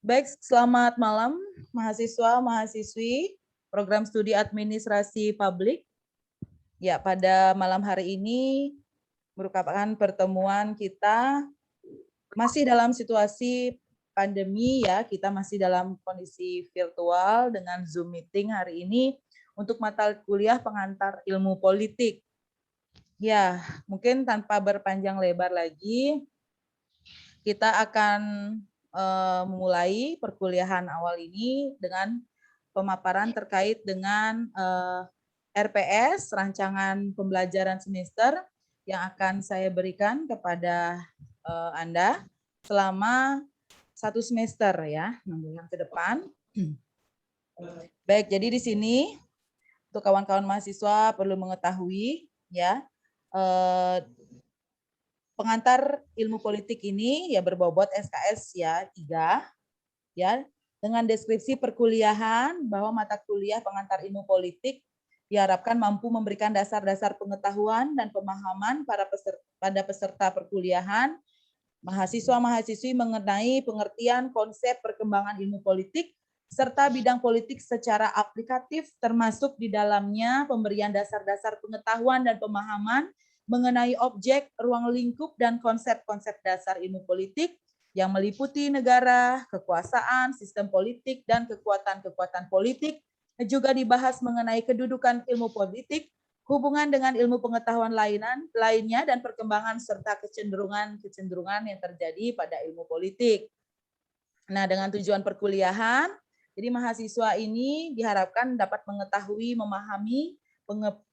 Baik, selamat malam mahasiswa-mahasiswi program studi administrasi publik. Ya, pada malam hari ini merupakan pertemuan kita masih dalam situasi pandemi ya, kita masih dalam kondisi virtual dengan Zoom meeting hari ini untuk mata kuliah pengantar ilmu politik. Ya, mungkin tanpa berpanjang lebar lagi, kita akan memulai perkuliahan awal ini dengan pemaparan terkait dengan RPS, rancangan pembelajaran semester yang akan saya berikan kepada Anda selama 1 semester ya, 6 bulan ke depan. Baik, jadi di sini untuk kawan-kawan mahasiswa perlu mengetahui ya, pengantar ilmu politik ini ya berbobot SKS ya 3 ya, dengan deskripsi perkuliahan bahwa mata kuliah pengantar ilmu politik diharapkan mampu memberikan dasar-dasar pengetahuan dan pemahaman pada peserta perkuliahan, mahasiswa-mahasiswi mengenai pengertian konsep perkembangan ilmu politik serta bidang politik secara aplikatif, termasuk di dalamnya pemberian dasar-dasar pengetahuan dan pemahaman mengenai objek, ruang lingkup, dan konsep-konsep dasar ilmu politik yang meliputi negara, kekuasaan, sistem politik, dan kekuatan-kekuatan politik. Juga dibahas mengenai kedudukan ilmu politik, hubungan dengan ilmu pengetahuan lainnya, dan perkembangan serta kecenderungan yang terjadi pada ilmu politik. Nah, dengan tujuan perkuliahan, jadi mahasiswa ini diharapkan dapat mengetahui, memahami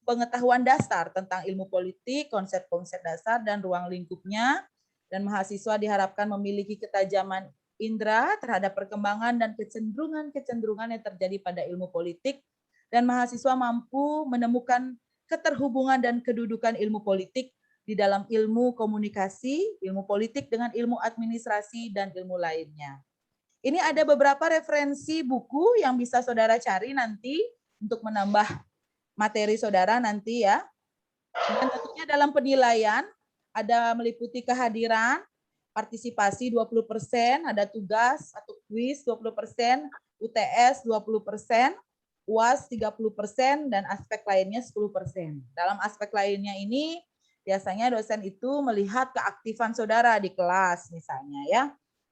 pengetahuan dasar tentang ilmu politik, konsep-konsep dasar, dan ruang lingkupnya. Dan mahasiswa diharapkan memiliki ketajaman indera terhadap perkembangan dan kecenderungan-kecenderungan yang terjadi pada ilmu politik. Dan mahasiswa mampu menemukan keterhubungan dan kedudukan ilmu politik di dalam ilmu komunikasi, ilmu politik dengan ilmu administrasi, dan ilmu lainnya. Ini ada beberapa referensi buku yang bisa saudara cari nanti untuk menambah materi saudara nanti ya. Dan tentunya dalam penilaian ada meliputi kehadiran, partisipasi 20%, ada tugas atau kuis 20%, UTS 20%, UAS 30%, dan aspek lainnya 10%. Dalam aspek lainnya ini biasanya dosen itu melihat keaktifan saudara di kelas misalnya ya.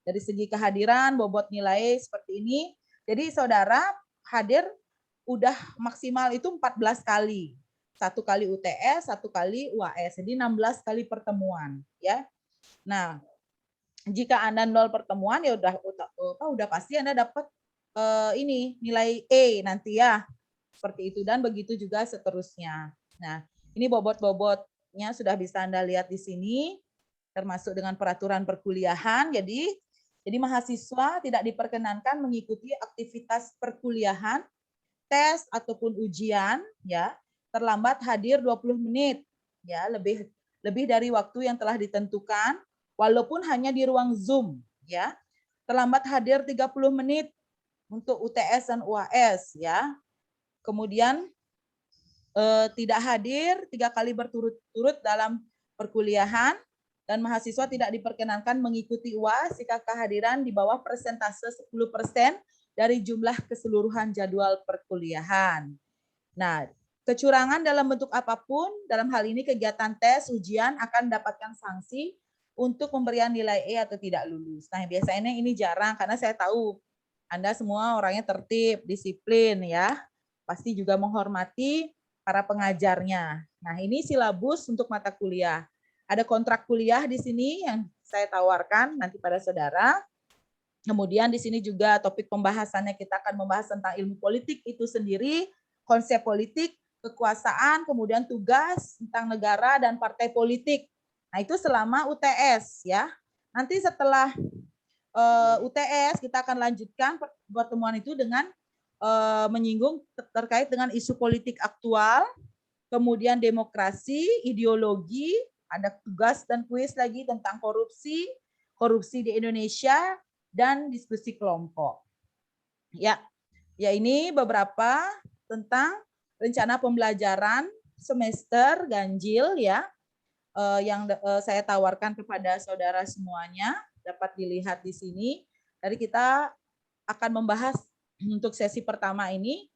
Dari segi kehadiran, bobot nilai seperti ini. Jadi saudara hadir udah maksimal itu 14 kali. 1 kali UTS, 1 kali UAS. Jadi 16 kali pertemuan ya. Nah, jika Anda 0 pertemuan ya udah pasti Anda dapat ini nilai E nanti ya. Seperti itu, dan begitu juga seterusnya. Nah, ini bobot-bobotnya sudah bisa Anda lihat di sini, termasuk dengan peraturan perkuliahan. Jadi mahasiswa tidak diperkenankan mengikuti aktivitas perkuliahan, tes ataupun ujian ya terlambat hadir 20 menit ya, lebih dari waktu yang telah ditentukan walaupun hanya di ruang Zoom ya. Terlambat hadir 30 menit untuk UTS dan UAS ya. Kemudian tidak hadir 3 kali berturut-turut dalam perkuliahan, dan mahasiswa tidak diperkenankan mengikuti UAS jika kehadiran di bawah persentase 10% dari jumlah keseluruhan jadwal perkuliahan. Nah, kecurangan dalam bentuk apapun, dalam hal ini kegiatan tes, ujian, akan mendapatkan sanksi untuk pemberian nilai E atau tidak lulus. Nah, biasanya ini jarang karena saya tahu Anda semua orangnya tertib, disiplin ya. Pasti juga menghormati para pengajarnya. Nah, ini silabus untuk mata kuliah. Ada kontrak kuliah di sini yang saya tawarkan nanti pada saudara. Kemudian di sini juga topik pembahasannya kita akan membahas tentang ilmu politik itu sendiri, konsep politik, kekuasaan, kemudian tugas tentang negara dan partai politik. Nah, itu selama UTS ya. Nanti setelah UTS kita akan lanjutkan pertemuan itu dengan menyinggung terkait dengan isu politik aktual, kemudian demokrasi, ideologi, ada tugas dan kuis lagi tentang korupsi di Indonesia, dan diskusi kelompok. Ya ini beberapa tentang rencana pembelajaran semester ganjil ya, yang saya tawarkan kepada saudara semuanya, dapat dilihat di sini. Dari kita akan membahas untuk sesi pertama ini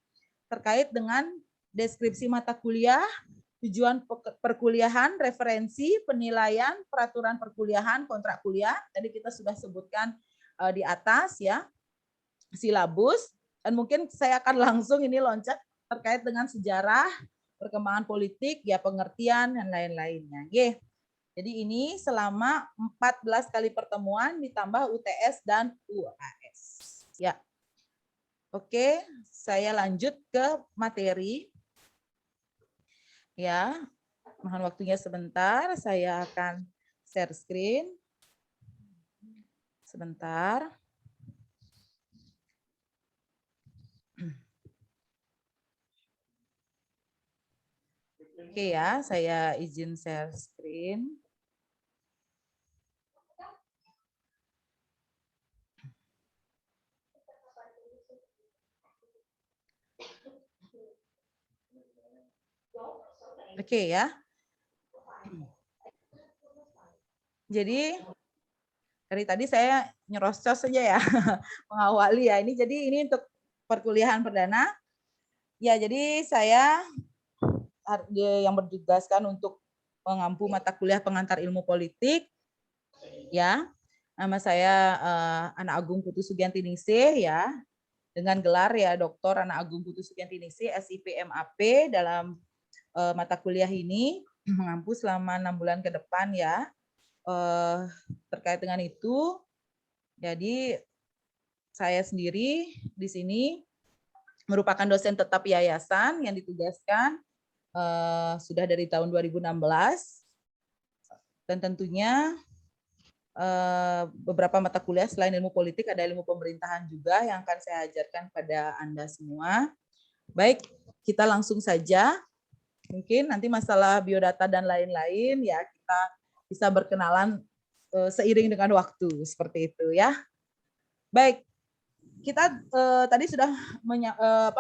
terkait dengan deskripsi mata kuliah, tujuan perkuliahan, referensi, penilaian, peraturan perkuliahan, kontrak kuliah. Tadi kita sudah sebutkan di atas ya, silabus. Dan mungkin saya akan langsung ini loncat terkait dengan sejarah, perkembangan politik, ya pengertian dan lain-lainnya. Jadi ini selama 14 kali pertemuan ditambah UTS dan UAS. Ya. Oke, saya lanjut ke materi. Ya, mohon waktunya sebentar, saya akan share screen. Sebentar. Oke ya, saya izin share screen. Oke ya. Jadi dari tadi saya nyerocos saja ya, mengawali ya. Ini untuk perkuliahan perdana. Ya, jadi saya yang bertugaskan untuk mengampu mata kuliah pengantar ilmu politik. Ya, nama saya Ana Agung Putu Sugianti Ningsih ya, dengan gelar ya Dr. Ana Agung Putu Sugianti Ningsih SIP MAP dalam mata kuliah ini mengampu selama 6 bulan ke depan ya. Terkait dengan itu, jadi saya sendiri di sini merupakan dosen tetap yayasan yang ditugaskan sudah dari tahun 2016 dan tentunya beberapa mata kuliah selain ilmu politik ada ilmu pemerintahan juga yang akan saya ajarkan pada Anda semua. Baik, kita langsung saja. Mungkin nanti masalah biodata dan lain-lain ya kita bisa berkenalan seiring dengan waktu seperti itu ya. Baik, kita tadi sudah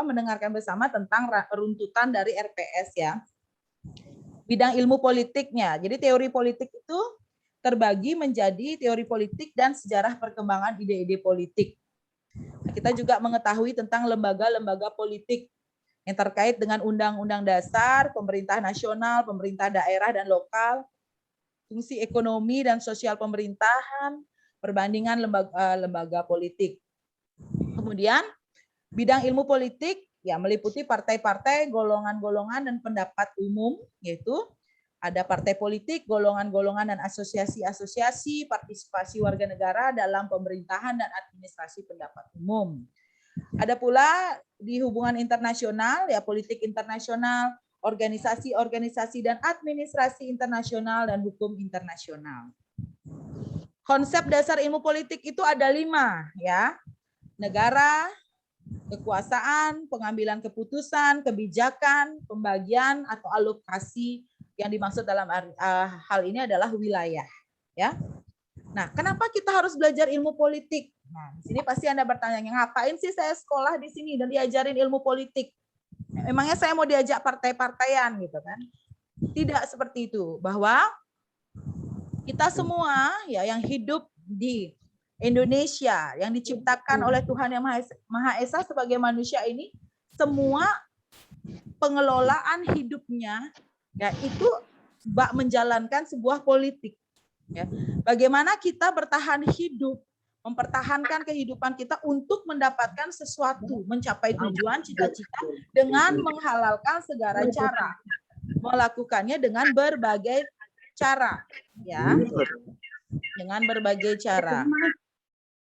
mendengarkan bersama tentang runtutan dari RPS ya. Bidang ilmu politiknya. Jadi teori politik itu terbagi menjadi teori politik dan sejarah perkembangan ide-ide politik. Kita juga mengetahui tentang lembaga-lembaga politik yang terkait dengan undang-undang dasar, pemerintah nasional, pemerintah daerah dan lokal, fungsi ekonomi dan sosial pemerintahan, perbandingan lembaga politik. Kemudian bidang ilmu politik ya meliputi partai-partai, golongan-golongan dan pendapat umum, yaitu ada partai politik, golongan-golongan dan asosiasi-asosiasi, partisipasi warga negara dalam pemerintahan dan administrasi pendapat umum. Ada pula di hubungan internasional, ya politik internasional, organisasi-organisasi dan administrasi internasional dan hukum internasional. Konsep dasar ilmu politik itu ada 5, ya. Negara, kekuasaan, pengambilan keputusan, kebijakan, pembagian atau alokasi. Yang dimaksud dalam hal ini adalah wilayah, ya. Nah, kenapa kita harus belajar ilmu politik? Nah, di sini pasti Anda bertanya, ngapain sih saya sekolah di sini dan diajarin ilmu politik? Emangnya saya mau diajak partai-partaian gitu kan? Tidak seperti itu, bahwa kita semua ya yang hidup di Indonesia yang diciptakan oleh Tuhan Yang Maha Esa sebagai manusia ini, semua pengelolaan hidupnya ya itu menjalankan sebuah politik. Ya. Bagaimana kita bertahan hidup, mempertahankan kehidupan kita untuk mendapatkan sesuatu, mencapai tujuan cita-cita dengan menghalalkan segala cara, melakukannya dengan berbagai cara, ya, dengan berbagai cara,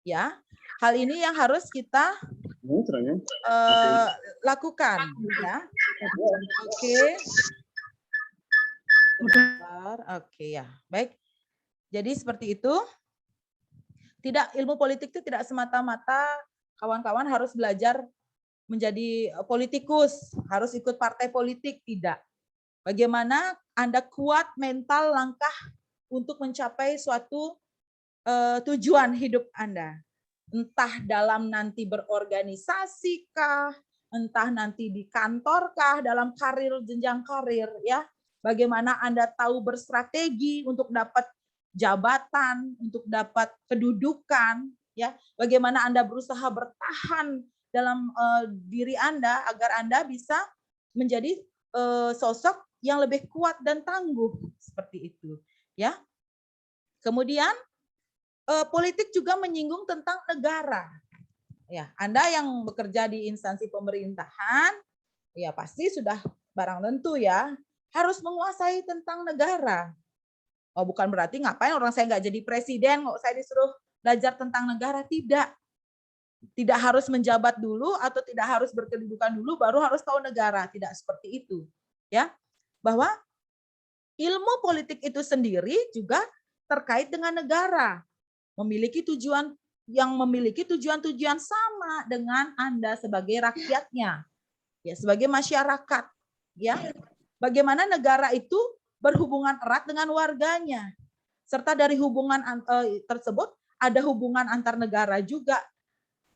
ya. Hal ini yang harus kita lakukan, ya. Oke. Oke ya, baik. Jadi seperti itu. Ilmu politik itu tidak semata-mata kawan-kawan harus belajar menjadi politikus, harus ikut partai politik, tidak. Bagaimana Anda kuat mental langkah untuk mencapai suatu tujuan hidup Anda. Entah dalam nanti berorganisasi kah, entah nanti di kantor kah, dalam karir, jenjang karir, ya. Bagaimana Anda tahu berstrategi untuk dapat jabatan, untuk dapat kedudukan, ya. Bagaimana Anda berusaha bertahan dalam diri Anda agar Anda bisa menjadi sosok yang lebih kuat dan tangguh seperti itu, ya. Kemudian politik juga menyinggung tentang negara. Ya, Anda yang bekerja di instansi pemerintahan, ya pasti sudah barang tentu ya, harus menguasai tentang negara. Oh, bukan berarti ngapain orang saya nggak jadi presiden, kok saya disuruh belajar tentang negara, tidak. Tidak harus menjabat dulu atau tidak harus berkedudukan dulu baru harus tahu negara, tidak seperti itu. Ya, bahwa ilmu politik itu sendiri juga terkait dengan negara, memiliki tujuan yang memiliki tujuan-tujuan sama dengan Anda sebagai rakyatnya, ya sebagai masyarakat, ya. Bagaimana negara itu berhubungan erat dengan warganya, serta dari hubungan tersebut ada hubungan antar negara juga,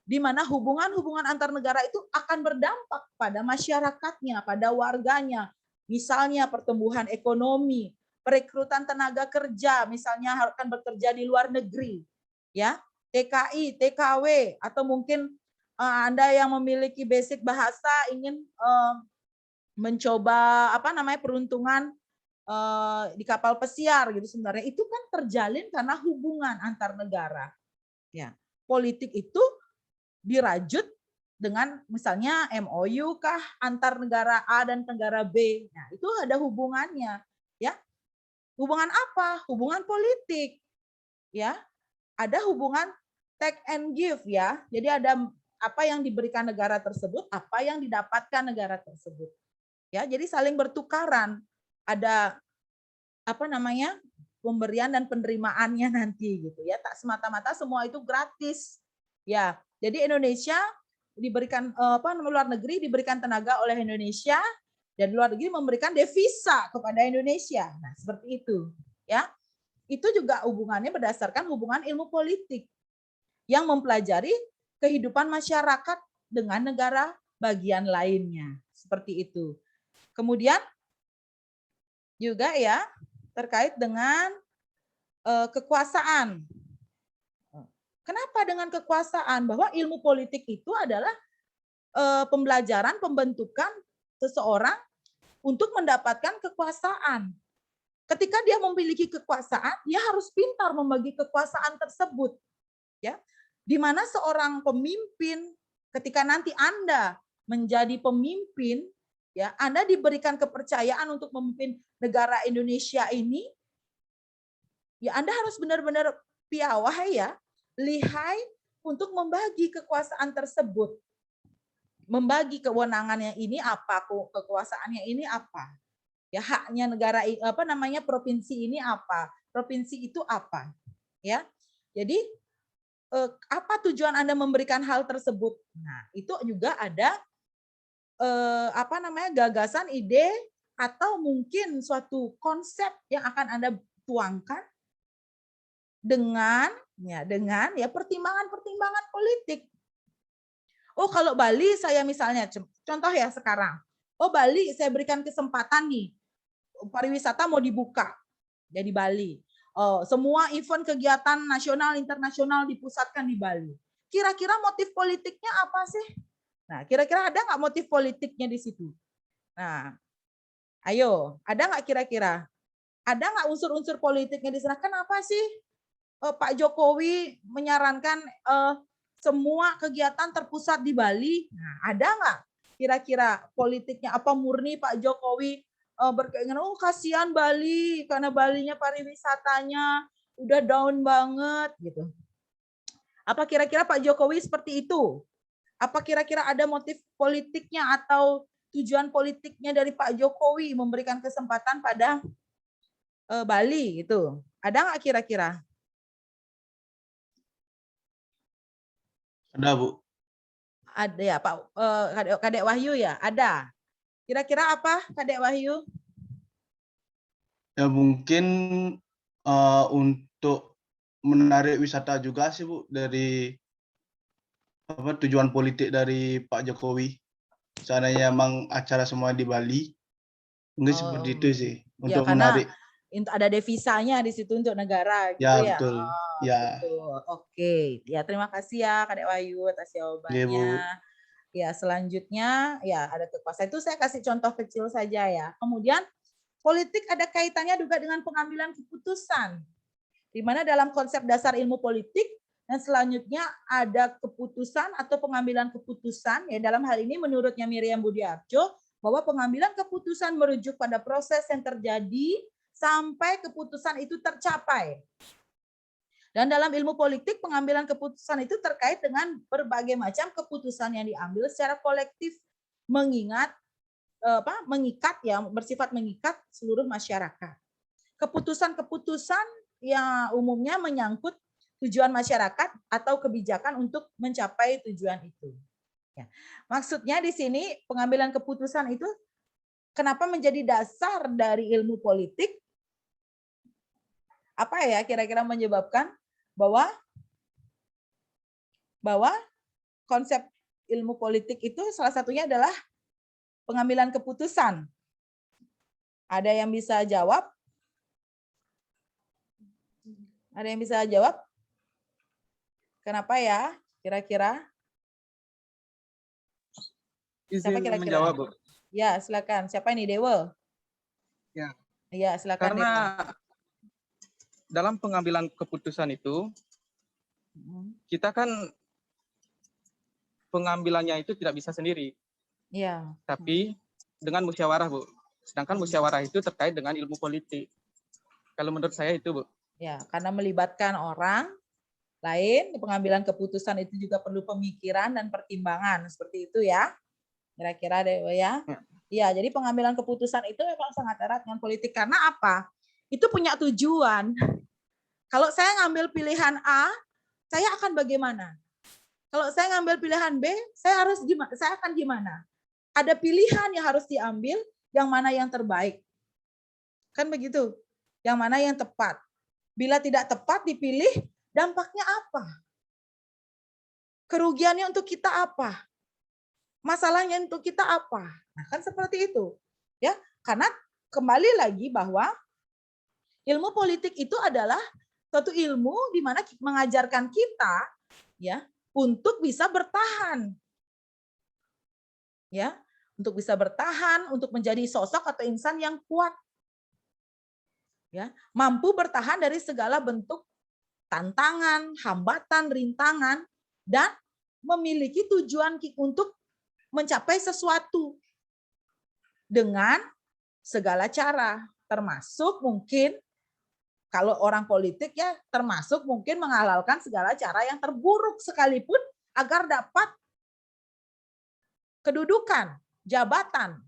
di mana hubungan-hubungan antar negara itu akan berdampak pada masyarakatnya, pada warganya, misalnya pertumbuhan ekonomi, perekrutan tenaga kerja, misalnya akan bekerja di luar negeri, ya. TKI, TKW, atau mungkin Anda yang memiliki basic bahasa ingin mencoba peruntungan di kapal pesiar gitu, sebenarnya itu kan terjalin karena hubungan antar negara. Ya, politik itu dirajut dengan misalnya MOU kah antar negara A dan negara B. Nah, itu ada hubungannya, ya. Hubungan apa? Hubungan politik. Ya. Ada hubungan take and give ya. Jadi ada apa yang diberikan negara tersebut, apa yang didapatkan negara tersebut. Ya, jadi saling bertukaran. Ada pemberian dan penerimaannya nanti gitu ya. Tak semata-mata semua itu gratis. Ya. Jadi Indonesia diberikan luar negeri diberikan tenaga oleh Indonesia dan luar negeri memberikan devisa kepada Indonesia. Nah, seperti itu, ya. Itu juga hubungannya berdasarkan hubungan ilmu politik yang mempelajari kehidupan masyarakat dengan negara bagian lainnya. Seperti itu. Kemudian juga ya terkait dengan kekuasaan. Kenapa dengan kekuasaan? Bahwa ilmu politik itu adalah pembelajaran pembentukan seseorang untuk mendapatkan kekuasaan. Ketika dia memiliki kekuasaan, dia harus pintar membagi kekuasaan tersebut. Ya, di mana seorang pemimpin, ketika nanti Anda menjadi pemimpin, ya Anda diberikan kepercayaan untuk memimpin negara Indonesia ini, ya Anda harus benar-benar piawai ya, lihai untuk membagi kekuasaan tersebut. Membagi kewenangannya ini apa, kekuasaannya ini apa. Ya, haknya negara provinsi ini apa, provinsi itu apa, ya. Jadi apa tujuan Anda memberikan hal tersebut? Nah, itu juga ada gagasan, ide atau mungkin suatu konsep yang akan Anda tuangkan dengan pertimbangan-pertimbangan politik. Oh, kalau Bali saya misalnya contoh ya sekarang. Oh, Bali saya berikan kesempatan nih. Pariwisata mau dibuka jadi Bali. Semua event kegiatan nasional internasional dipusatkan di Bali. Kira-kira motif politiknya apa sih? Nah, kira-kira ada nggak motif politiknya di situ? Nah, ayo, ada nggak kira-kira? Ada nggak unsur-unsur politiknya di sana? Kenapa sih Pak Jokowi menyarankan semua kegiatan terpusat di Bali? Nah, ada nggak kira-kira politiknya? Apa murni Pak Jokowi berkeinginan, kasihan Bali karena Balinya pariwisatanya udah down banget gitu. Apa kira-kira Pak Jokowi seperti itu? Apa kira-kira ada motif politiknya atau tujuan politiknya dari Pak Jokowi memberikan kesempatan pada Bali gitu? Ada nggak kira-kira? Ada, Bu. Ada ya Pak Kadek Wahyu ya? Ada. Kira-kira apa Kadek Wahyu? Ya mungkin untuk menarik wisata juga sih, Bu, dari tujuan politik dari Pak Jokowi. Seandainya emang acara semua di Bali, mungkin seperti itu sih, Ya untuk karena menarik. ada devisanya di situ untuk negara gitu Ya ya. betul. Oh, Ya. betul. Oke, ya terima kasih ya Kadek Wahyu atas Oke, Bu. jawabannya. Ya, selanjutnya ya ada kekuasaan. Itu saya kasih contoh kecil saja ya. Kemudian politik ada kaitannya juga dengan pengambilan keputusan. Di mana dalam konsep dasar ilmu politik dan selanjutnya ada keputusan atau pengambilan keputusan ya, dalam hal ini menurutnya Miriam Budiarjo bahwa pengambilan keputusan merujuk pada proses yang terjadi sampai keputusan itu tercapai. Dan dalam ilmu politik, pengambilan keputusan itu terkait dengan berbagai macam keputusan yang diambil secara kolektif, mengikat ya, bersifat mengikat seluruh masyarakat. Keputusan-keputusan yang umumnya menyangkut tujuan masyarakat atau kebijakan untuk mencapai tujuan itu. Ya. Maksudnya di sini pengambilan keputusan itu kenapa menjadi dasar dari ilmu politik? Apa ya kira-kira menyebabkan bahwa konsep ilmu politik itu salah satunya adalah pengambilan keputusan. Ada yang bisa jawab? Ada yang bisa jawab? Kenapa ya kira-kira? Siapa Izin kira-kira? menjawab, Bu. Ya, silakan. Siapa ini, Dewa? Ya. Ya, silakan. Karena Dewa. dalam pengambilan keputusan itu, kita kan pengambilannya itu tidak bisa sendiri. Ya. Tapi dengan musyawarah, Bu. Sedangkan musyawarah itu terkait dengan ilmu politik. Kalau menurut saya itu, Bu. Ya, karena melibatkan orang lain, pengambilan keputusan itu juga perlu pemikiran dan pertimbangan. Seperti itu ya. Kira-kira Dewa ya. Ya, jadi pengambilan keputusan itu memang sangat erat dengan politik. Karena apa? Itu punya tujuan. Kalau saya ngambil pilihan A, saya akan bagaimana? Kalau saya ngambil pilihan B, saya harus gimana? Saya akan gimana? Ada pilihan yang harus diambil, yang mana yang terbaik. Kan begitu? Yang mana yang tepat. Bila tidak tepat dipilih, dampaknya apa? Kerugiannya untuk kita apa? Masalahnya untuk kita apa? Nah, kan seperti itu. Ya, karena kembali lagi bahwa ilmu politik itu adalah suatu ilmu di mana mengajarkan kita ya untuk bisa bertahan. Ya, untuk bisa bertahan, untuk menjadi sosok atau insan yang kuat. Ya, mampu bertahan dari segala bentuk tantangan, hambatan, rintangan dan memiliki tujuan untuk mencapai sesuatu dengan segala cara, termasuk mungkin kalau orang politik ya termasuk mungkin menghalalkan segala cara yang terburuk sekalipun agar dapat kedudukan, jabatan.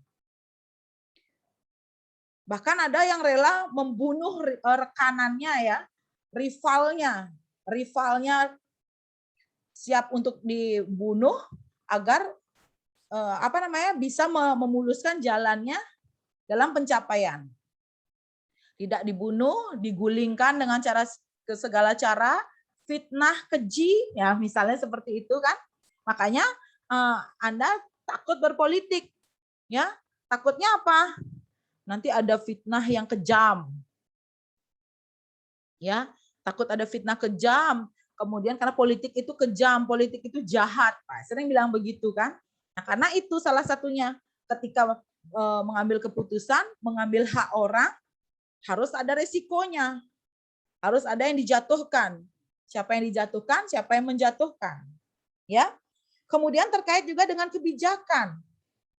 Bahkan ada yang rela membunuh rekanannya ya, rivalnya siap untuk dibunuh agar bisa memuluskan jalannya dalam pencapaian. Tidak dibunuh, digulingkan dengan segala cara, fitnah, keji, ya misalnya seperti itu kan. Makanya Anda takut berpolitik, ya. Takutnya apa? Nanti ada fitnah yang kejam. Ya, takut ada fitnah kejam. Kemudian karena politik itu kejam, politik itu jahat. Nah, sering bilang begitu kan. Nah, karena itu salah satunya ketika mengambil keputusan, mengambil hak orang, harus ada resikonya. Harus ada yang dijatuhkan. Siapa yang dijatuhkan, siapa yang menjatuhkan. Ya. Kemudian terkait juga dengan kebijakan.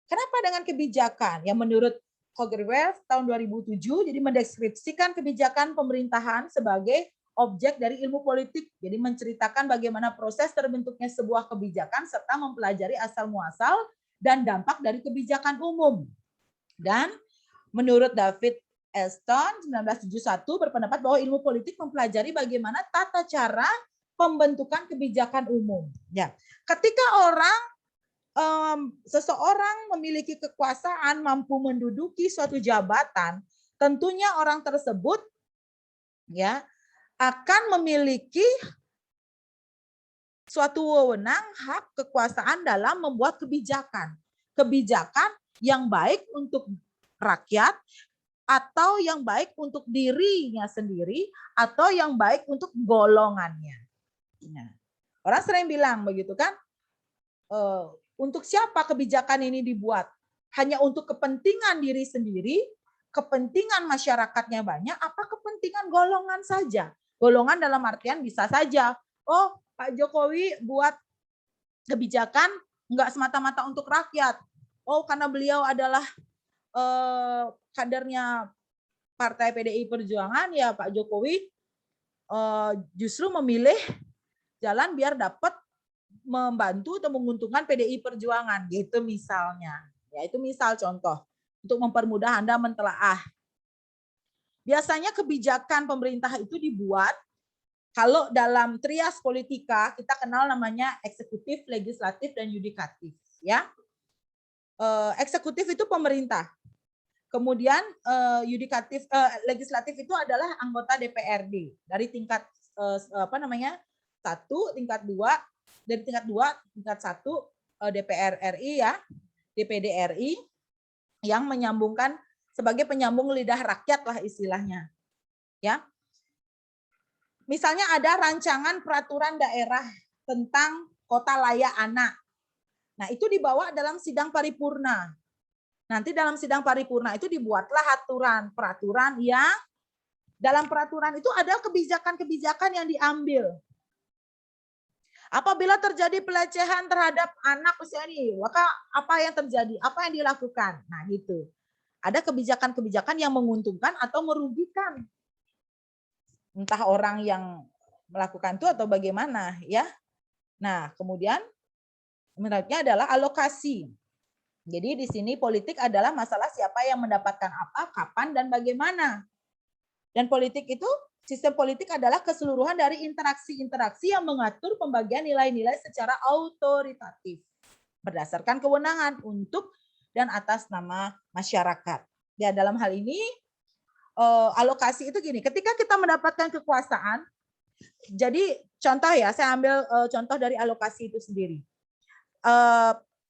Kenapa dengan kebijakan? Ya menurut Cogerwell tahun 2007 jadi mendeskripsikan kebijakan pemerintahan sebagai objek dari ilmu politik. Jadi menceritakan bagaimana proses terbentuknya sebuah kebijakan serta mempelajari asal muasal dan dampak dari kebijakan umum. Dan menurut David Elston 1971 berpendapat bahwa ilmu politik mempelajari bagaimana tata cara pembentukan kebijakan umum. Ya, ketika seseorang memiliki kekuasaan, mampu menduduki suatu jabatan, tentunya orang tersebut ya akan memiliki suatu wewenang, hak, kekuasaan dalam membuat kebijakan. Kebijakan yang baik untuk rakyat, atau yang baik untuk dirinya sendiri, atau yang baik untuk golongannya. Nah, orang sering bilang begitu kan, untuk siapa kebijakan ini dibuat? Hanya untuk kepentingan diri sendiri, kepentingan masyarakatnya banyak, apa kepentingan golongan saja? Golongan dalam artian bisa saja, oh Pak Jokowi buat kebijakan enggak semata-mata untuk rakyat. Oh karena beliau adalah kadernya Partai PDI Perjuangan, ya Pak Jokowi justru memilih jalan biar dapat membantu atau menguntungkan PDI Perjuangan gitu misalnya. Ya itu misal contoh untuk mempermudah Anda mentelaah. Biasanya kebijakan pemerintah itu dibuat kalau dalam trias politika kita kenal namanya eksekutif, legislatif, dan yudikatif. Ya, eksekutif itu pemerintah. Kemudian legislatif itu adalah anggota DPRD dari tingkat 1, tingkat 2, dari tingkat 2, tingkat 1 DPR RI ya, DPD RI yang menyambungkan sebagai penyambung lidah rakyat lah istilahnya. Ya. Misalnya ada rancangan peraturan daerah tentang kota layak anak. Nah, itu dibawa dalam sidang paripurna. Nanti dalam sidang paripurna itu dibuatlah peraturan yang dalam peraturan itu ada kebijakan-kebijakan yang diambil. Apabila terjadi pelecehan terhadap anak usia ini, maka apa yang terjadi? Apa yang dilakukan? Nah, gitu. Ada kebijakan-kebijakan yang menguntungkan atau merugikan. Entah orang yang melakukan itu atau bagaimana, ya. Nah, kemudian menariknya adalah alokasi. Jadi di sini politik adalah masalah siapa yang mendapatkan apa, kapan, dan bagaimana. Dan politik itu, sistem politik adalah keseluruhan dari interaksi-interaksi yang mengatur pembagian nilai-nilai secara autoritatif. Berdasarkan kewenangan untuk dan atas nama masyarakat. Ya, dalam hal ini, alokasi itu gini, ketika kita mendapatkan kekuasaan, jadi contoh ya, saya ambil contoh dari alokasi itu sendiri.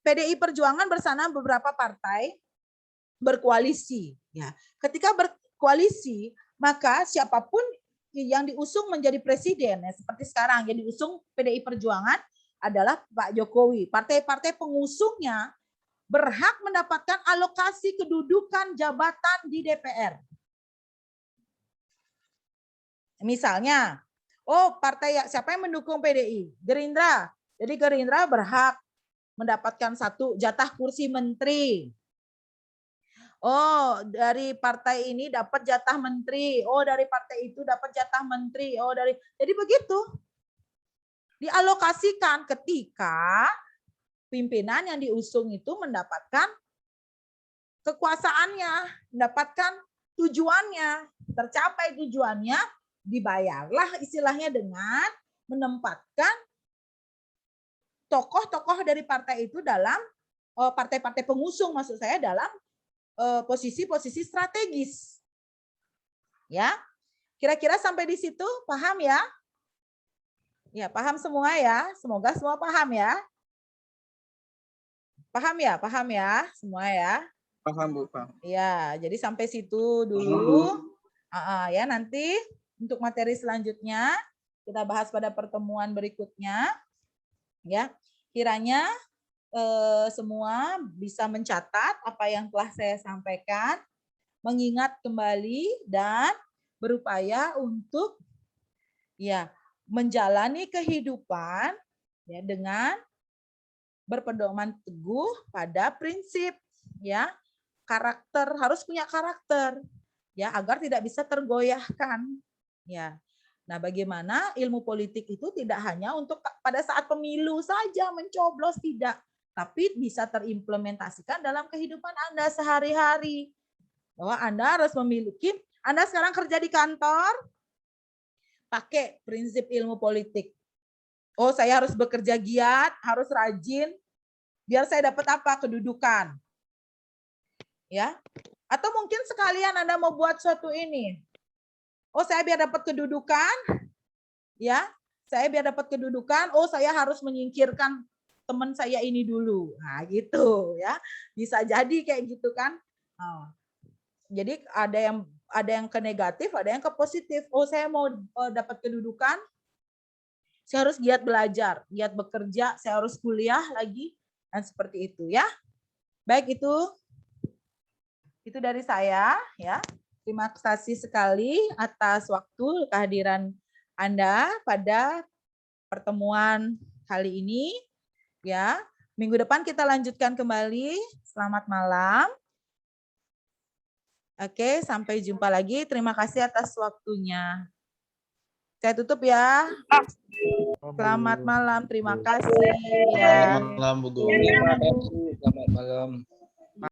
PDI Perjuangan bersama beberapa partai berkoalisi. Ya, ketika berkoalisi, maka siapapun yang diusung menjadi presiden, ya, seperti sekarang yang diusung PDI Perjuangan adalah Pak Jokowi. Partai-partai pengusungnya berhak mendapatkan alokasi kedudukan jabatan di DPR. Misalnya, oh partai siapa yang mendukung PDI? Gerindra. Jadi Gerindra berhak mendapatkan 1 jatah kursi menteri. Oh, dari partai ini dapat jatah menteri. Oh, dari partai itu dapat jatah menteri. Oh, jadi begitu. Dialokasikan ketika pimpinan yang diusung itu mendapatkan kekuasaannya, mendapatkan tujuannya, tercapai tujuannya, dibayarlah istilahnya dengan menempatkan tokoh-tokoh dari partai itu dalam partai-partai pengusung, maksud saya dalam posisi-posisi strategis. Ya, kira-kira sampai di situ paham ya? Ya, paham semua ya. Semoga semua paham ya. Paham ya, semua ya. Paham Bu, paham. Ya, jadi sampai situ dulu. Ya, nanti untuk materi selanjutnya kita bahas pada pertemuan berikutnya. Ya, kiranya semua bisa mencatat apa yang telah saya sampaikan, mengingat kembali dan berupaya untuk ya menjalani kehidupan ya dengan berpedoman teguh pada prinsip ya, karakter, harus punya karakter ya agar tidak bisa tergoyahkan ya. Nah, bagaimana ilmu politik itu tidak hanya untuk pada saat pemilu saja mencoblos, tidak, tapi bisa terimplementasikan dalam kehidupan Anda sehari-hari. Bahwa Anda harus memiliki, Anda sekarang kerja di kantor, pakai prinsip ilmu politik. Oh, saya harus bekerja giat, harus rajin, biar saya dapat apa? Kedudukan. Ya. Atau mungkin sekalian Anda mau buat suatu ini. Oh, saya biar dapat kedudukan, ya. Saya biar dapat kedudukan, oh saya harus menyingkirkan teman saya ini dulu. Nah, gitu ya. Bisa jadi kayak gitu kan. Jadi ada yang ke negatif, ada yang ke positif. Oh, saya mau dapat kedudukan, saya harus giat belajar, giat bekerja, saya harus kuliah lagi, dan seperti itu ya. Baik, itu dari saya ya. Terima kasih sekali atas waktu kehadiran Anda pada pertemuan kali ini ya. Minggu depan kita lanjutkan kembali. Selamat malam. Oke, sampai jumpa lagi. Terima kasih atas waktunya. Saya tutup ya. Selamat malam. Terima kasih. Ya. Selamat malam Bu Guru. Terima kasih. Selamat malam.